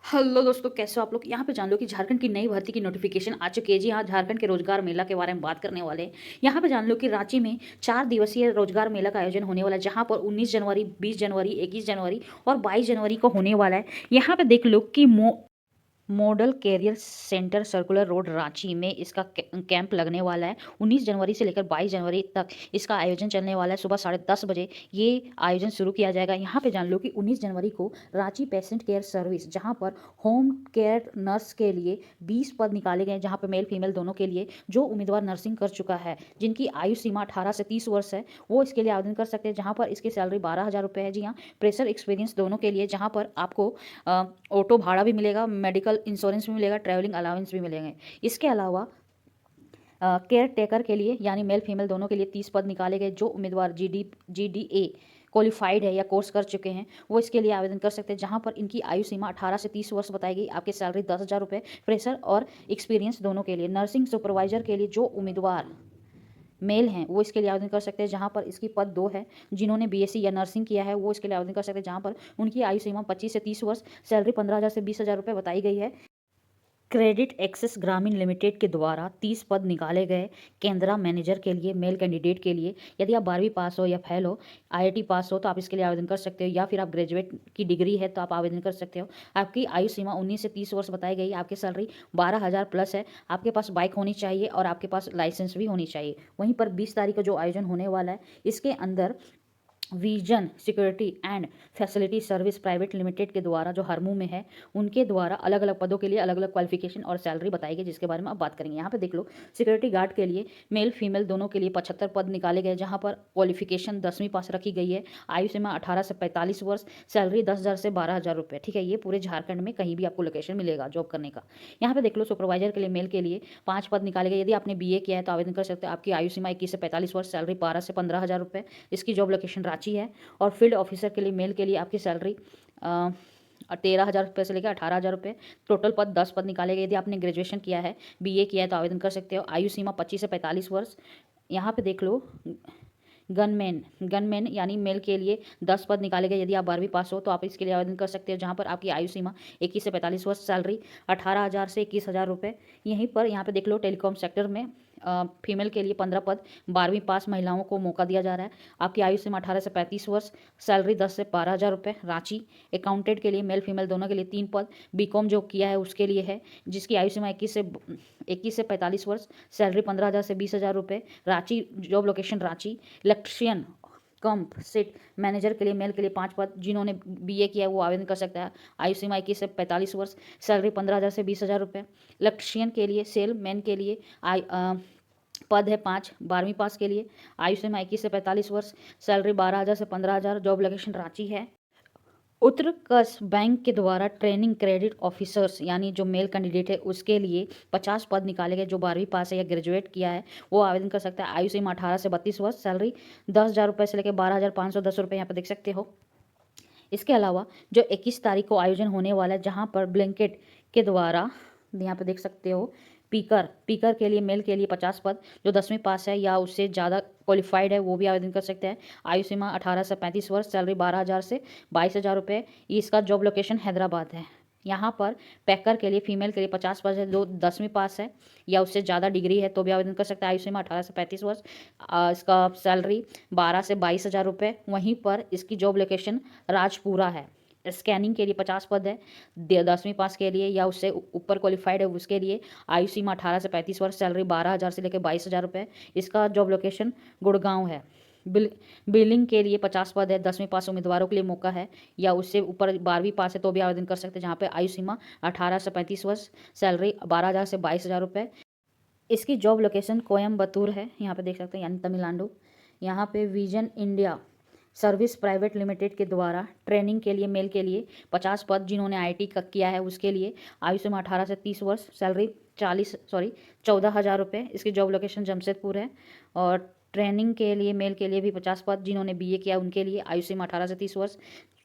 Hello दोस्तों, कैसे हो आप लोग। यहाँ पे जान लो कि झारखंड की नई भर्ती की नोटिफिकेशन आ चुकी है। जी हाँ, झारखंड के रोजगार मेला के बारे में बात करने वाले हैं। यहाँ पे जान लो कि रांची में 4 दिवसीय रोजगार मेला का आयोजन होने वाला है, जहाँ पर 19 जनवरी, 20 जनवरी, 21 जनवरी और 22 जनवरी को होने वाला है। यहाँ पे देख लो कि model career centre circular road Ranchi में इसका कैंप लगने वाला है। 19 जनवरी से लेकर 22 जनवरी तक इसका आयोजन चलने वाला है। सुबह 10:30 बजे ये आयोजन शुरू किया जाएगा। यहाँ पे जान लो कि 19 जनवरी को रांची पेशेंट केयर सर्विस, जहाँ पर होम केयर नर्स के लिए 20 पद निकाले गए, जहाँ पर मेल फीमेल दोनों के लिए। जो उम्मीदवार नर्सिंग कर चुका है, जिनकी आयु सीमा 18 से 30 वर्ष है, वो इसके लिए आवेदन कर सकते हैं। जहाँ पर इसकी सैलरी 12,000 रुपये है। जी हाँ, प्रेशर एक्सपीरियंस दोनों के लिए, जहाँ पर आपको ऑटो भाड़ा भी मिलेगा, मेडिकल इंश्योरेंस भी मिलेगा, ट्रैवलिंग अलाउंस भी मिलेंगे। इसके अलावा केयर टेकर के लिए यानी मेल फीमेल दोनों के लिए 30 पद निकाले गए। जो उम्मीदवार GDA क्वालिफाइड है या कोर्स कर चुके हैं, वो इसके लिए आवेदन कर सकते हैं। जहां पर इनकी आयु सीमा 18 से 30 वर्ष बताई गई। आपकी सैलरी 10,000 रुपये, फ्रेशर और एक्सपीरियंस दोनों के लिए। नर्सिंग सुपरवाइजर के लिए जो उम्मीदवार मेल हैं, वो इसके लिए आवेदन कर सकते हैं। जहां पर इसकी पद 2 है। जिन्होंने BSc या नर्सिंग किया है, वो इसके लिए आवेदन कर सकते हैं। जहां पर उनकी आयु सीमा 25 से 30 वर्ष, सैलरी 15,000 से 20,000 रुपये बताई गई है। क्रेडिट एक्सेस ग्रामीण लिमिटेड के द्वारा 30 पद निकाले गए। केंद्रा मैनेजर के लिए मेल कैंडिडेट के लिए, यदि आप 12वीं पास हो या फेल हो, IIT पास हो, तो आप इसके लिए आवेदन कर सकते हो। या फिर आप ग्रेजुएट की डिग्री है तो आप आवेदन कर सकते हो। आपकी आयु सीमा 19 से 30 वर्ष बताई गई। आपकी सैलरी 12,000 प्लस है। आपके पास बाइक होनी चाहिए और आपके पास लाइसेंस भी होनी चाहिए। वहीं पर 20 तारीख को जो आयोजन होने वाला है, इसके अंदर vision security and facility service private limited के द्वारा, जो हरमू में है, उनके द्वारा अलग अलग पदों के लिए अलग अलग क्वालिफिकेशन और सैलरी बताई गई, जिसके बारे में आप बात करेंगे। यहाँ पे देख लो, सिक्योरिटी गार्ड के लिए मेल फीमेल दोनों के लिए 75 पद निकाले गए, जहाँ पर क्वालिफिकेशन 10वीं पास रखी गई है। आयु सीमा 18 से 45 वर्ष, सैलरी 10,000 से 12,000 रुपये। ठीक है, ये पूरे झारखंड में कहीं भी आपको लोकेशन मिलेगा जॉब करने का। यहाँ पे देख लो, सुपरवाइजर के लिए मेल के लिए 5 पद निकाले गए। यदि आपने BA किया है तो आवेदन कर सकते हो। आपकी आयु सीमा 21 से 45 वर्ष, सैलरी 12 से 15,000 रुपये। इसकी जॉब लोकेशन रांची है। और फील्ड ऑफिसर के लिए मेल के लिए आपकी सैलरी 13,000 रुपये से लेकर 18,000 रुपये। टोटल पद 10 पद निकाले गए। यदि आपने ग्रेजुएशन किया है, BA किया है, तो आवेदन कर सकते हो। आयु सीमा 25 से 45 वर्ष। यहाँ पे देख लो, गनमैन यानी मेल के लिए 10 पद निकाले गए। यदि आप 12वीं पास हो तो आप इसके लिए आवेदन कर सकते हो। जहाँ पर आपकी आयु सीमा 21 से 45 वर्ष, सैलरी 18,000 से 21,000 रुपये। यहीं पर यहाँ पे देख लो, टेलीकॉम सेक्टर में फीमेल के लिए 15 पद, 12वीं पास महिलाओं को मौका दिया जा रहा है। आपकी आयु सीमा 18 से 35 वर्ष, सैलरी 10 से 12,000 रुपये। रांची अकाउंटेंट के लिए मेल फीमेल दोनों के लिए 3 पद, BCom जो किया है उसके लिए है, जिसकी आयु सीमा 21 से 45 वर्ष, सैलरी 15,000 से 20,000 रुपये। Ranchi, job location Ranchi. Electrician कंप सेट मैनेजर के लिए मेल के लिए 5 पद, जिन्होंने BA किया है वो आवेदन कर सकता है। आयु सीमा 21 से 45 वर्ष, सैलरी 15,000 से 20,000 रुपये। इलेक्ट्रिशियन के लिए, सेल मैन के लिए पद है 5, 12वीं पास के लिए। आयु सीमा 21 से 45 वर्ष, सैलरी 12,000 से 15,000, जॉब लोकेशन रांची है। उत्कर्ष बैंक के द्वारा ट्रेनिंग क्रेडिट ऑफिसर्स यानी जो मेल कैंडिडेट है, उसके लिए 50 पद निकाले गए। जो 12वीं पास है या ग्रेजुएट किया है, वो आवेदन कर सकता है। आयु सीमा 18 से 32 वर्ष, सैलरी 10,000 रुपये से लेकर 12,510 रुपये यहाँ पर देख सकते हो। इसके अलावा जो 21 तारीख को आयोजन होने वाला है, जहाँ पर ब्लैंकेट के द्वारा, यहाँ पे देख सकते हो, पीकर के लिए मेल के लिए 50 पद। जो 10वीं पास है या उससे ज़्यादा क्वालिफाइड है, वो भी आवेदन कर सकते हैं। आयु सीमा 18 से 35 वर्ष, सैलरी 12,000 से 22,000 रुपये। इसका जॉब लोकेशन हैदराबाद है। यहाँ पर पैकर के लिए फीमेल के लिए 50 पद है। जो 10वीं पास है या उससे ज़्यादा डिग्री है तो भी आवेदन कर सकता है। आयु सीमा 18 से 35 वर्ष, इसका सैलरी 12 से 22,000 रुपये। वहीं पर इसकी जॉब लोकेशन राजपुरा है। स्कैनिंग के लिए 50 पद है। 10वीं पास के लिए या उससे ऊपर क्वालिफाइड है उसके लिए। आयु सीमा 18 से 35 वर्ष, सैलरी 12,000 से लेकर 22,000 रुपये। इसका जॉब लोकेशन गुड़गांव है। बिलिंग के लिए 50 पद है। 10वीं पास उम्मीदवारों के लिए मौका है, या उससे ऊपर 12वीं पास है तो भी आवेदन कर सकते हैं। जहाँ पे आयु सीमा 18 से 35 वर्ष, सैलरी 12,000 से 22,000 रुपये। इसकी जॉब लोकेशन कोयम्बतूर है, यहाँ पे देख सकते हैं, यानी तमिलनाडु। यहाँ पे vision India service private limited के द्वारा ट्रेनिंग के लिए मेल के लिए 50 पद, जिन्होंने IIT का किया है उसके लिए। आयु सीमा 18 से 30 वर्ष, सैलरी 14,000 रुपये। इसकी जॉब लोकेशन जमशेदपुर है। और ट्रेनिंग के लिए मेल के लिए भी 50 पद, जिन्होंने BA किया उनके लिए। आयु सीमा 18 से 30 वर्ष,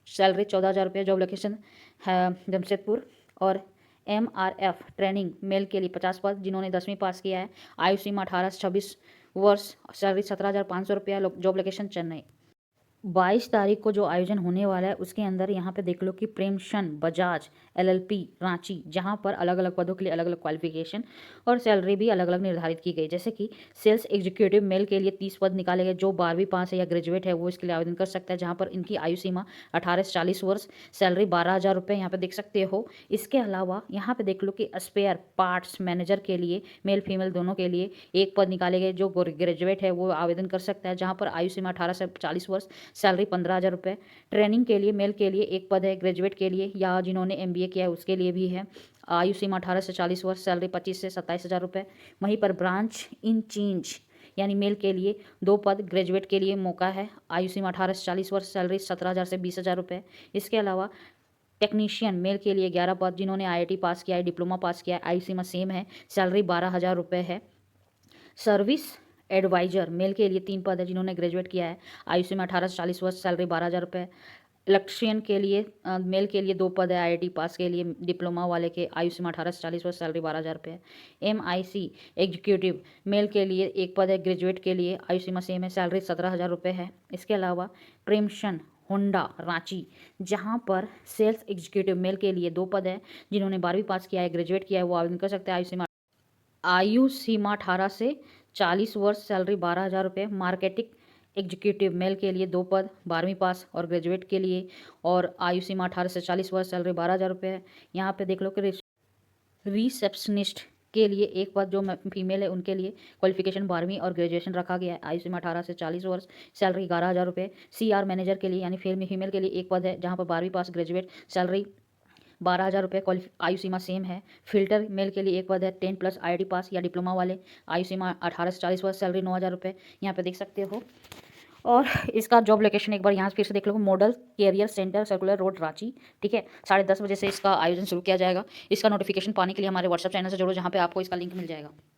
सैलरी 14,000 रुपये, जॉब लोकेशन है जमशेदपुर। और MRF ट्रेनिंग मेल के लिए 50 पद, जिन्होंने 10वीं पास किया है। आयु सीमा 18 से 26 वर्ष, सैलरी 17,500 रुपया, जॉब लोकेशन चेन्नई। 22 तारीख को जो आयोजन होने वाला है उसके अंदर यहाँ पे देख लो कि प्रेमशन बजाज एलएलपी रांची, जहाँ पर अलग अलग पदों के लिए अलग अलग क्वालिफिकेशन और सैलरी भी अलग अलग निर्धारित की गई। जैसे कि सेल्स एग्जीक्यूटिव मेल के लिए 30 पद निकाले गए। जो 12वीं पास है या ग्रेजुएट है वो इसके लिए आवेदन कर सकता है, जहाँ पर इनकी आयु सीमा 18 से 40 वर्ष, सैलरी 12,000 रुपये यहाँ पे देख सकते हो। इसके अलावा यहाँ पे देख लो कि स्पेयर पार्ट्स मैनेजर के लिए मेल फीमेल दोनों के लिए एक पद निकाले गए। जो ग्रेजुएट है वो आवेदन कर सकता है, जहाँ पर आयु सीमा 18 से 40 वर्ष, सैलरी 15,000 रुपये। ट्रेनिंग के लिए मेल के लिए एक पद है, ग्रेजुएट के लिए या जिन्होंने एमबीए किया है उसके लिए भी है। आयु सीमा 18 से 40 वर्ष, सैलरी 25 से 27,000 रुपये। वहीं पर ब्रांच इन चेंज यानी मेल के लिए 2 पद, ग्रेजुएट के लिए मौका है। आयु सीमा 18 से 40 वर्ष, सैलरी 17,000 से 20,000 रुपये। इसके अलावा टेक्नीशियन मेल के लिए 11 पद, जिन्होंने आईआईटी पास किया है, डिप्लोमा पास किया है, आयु सीमा सेम है, सैलरी 12,000 रुपये है। सर्विस एडवाइजर मेल के लिए 3 पद है, जिन्होंने ग्रेजुएट किया है, आयु सीमा 18 से 40 वर्ष, सैलरी 12,000 रुपये। इलेक्ट्रिशियन के लिए मेल के लिए 2 पद है, आईआईटी पास के लिए, डिप्लोमा वाले के, आयु सीमा 18 से 40 वर्ष, सैलरी 12,000 रुपये। एमआईसी एग्जीक्यूटिव मेल के लिए 1 पद है, ग्रेजुएट के लिए, आयु सीमा सेम है, सैलरी 17,000 रुपये है। इसके अलावा प्रेमशन होंडा रांची, जहां पर सेल्स एग्जीक्यूटिव मेल के लिए 2 पद है, जिन्होंने 12वीं पास किया है, ग्रेजुएट किया है, वो आवेदन कर सकते हैं। आयु सीमा 18 से 40 वर्ष, सैलरी 12,000 रुपये। मार्केटिंग एग्जीक्यूटिव मेल के लिए 2 पद, 12वीं पास और ग्रेजुएट के लिए, और आयु सीमा 18 से 40 वर्ष, सैलरी 12,000 रुपये है। यहाँ पे देख लो कि रिसेप्शनिस्ट के लिए 1 पद, जो फीमेल है उनके लिए क्वालिफिकेशन 12वीं और ग्रेजुएशन रखा गया है, आयु सीमा 18 से 40 वर्ष, सैलरी 11,000 रुपये। सीआर मैनेजर के लिए यानी फीमेल के लिए 1 पद है, जहाँ पर 12वीं पास, ग्रेजुएट, सैलरी 12,000 रुपये, आयु सीमा सेम है। फिल्टर मेल के लिए 1 पद है, 10+ आईआईटी पास या डिप्लोमा वाले, आयु सीमा 18 से 40 वर्ष, सैलरी 9,000 रुपये, यहाँ पे देख सकते हो। और इसका जॉब लोकेशन एक बार यहाँ फिर से देख लो, model career centre, circular road Ranchi. ठीक है, 10:30 बजे से इसका आयोजन शुरू किया जाएगा। इसका नोटिफिकेशन पाने के लिए हमारे व्हाट्सएप चैनल से जुड़ो, जहाँ पे आपको इसका लिंक मिल जाएगा।